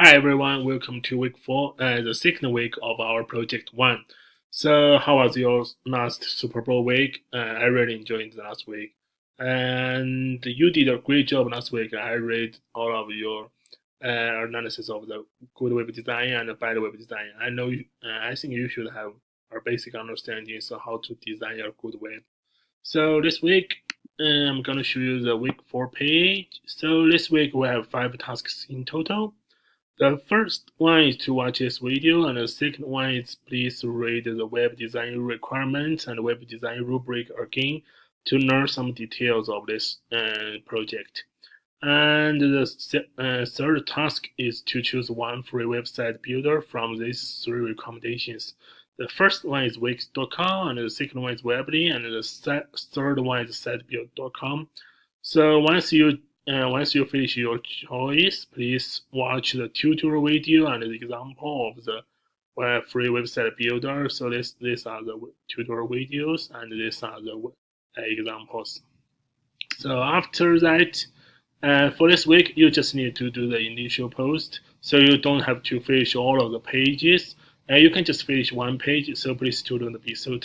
Hi everyone, welcome to week 4, the second week of our project 1. So, how was your last Super Bowl week? I really enjoyed the last week. And you did a great job last week. I read all of your analysis of the good web design and bad web design. I think you should have a basic understanding of how to design a good web. So this week, I'm gonna show you the week 4 page. So this week we have 5 tasks in total. The first one is to watch this video, and the second one is please read the web design requirements and web design rubric again to learn some details of this project. And the third task is to choose one free website builder from these 3 recommendations. The first one is Wix.com, and the second one is Weebly, and the third one is SiteBuild.com. So once you finish your choice, please watch the tutorial video and the example of the free website builder. So these are the tutorial videos and these are the examples. So after that, for this week, you just need to do the initial post. So you don't have to finish all of the pages. You can just finish one page. So please don't be so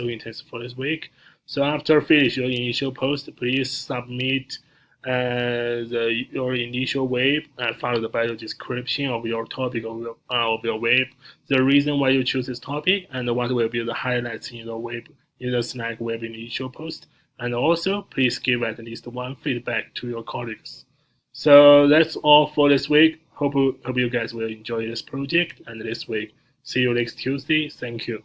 intense for this week. So after finish your initial post, please submit your initial web followed by the description of your topic of your web, the reason why you choose this topic, and what will be the highlights in the web in the Slack web initial post. And also, please give at least one feedback to your colleagues. So that's all for this week. Hope you guys will enjoy this project and this week. See you next Tuesday. Thank you.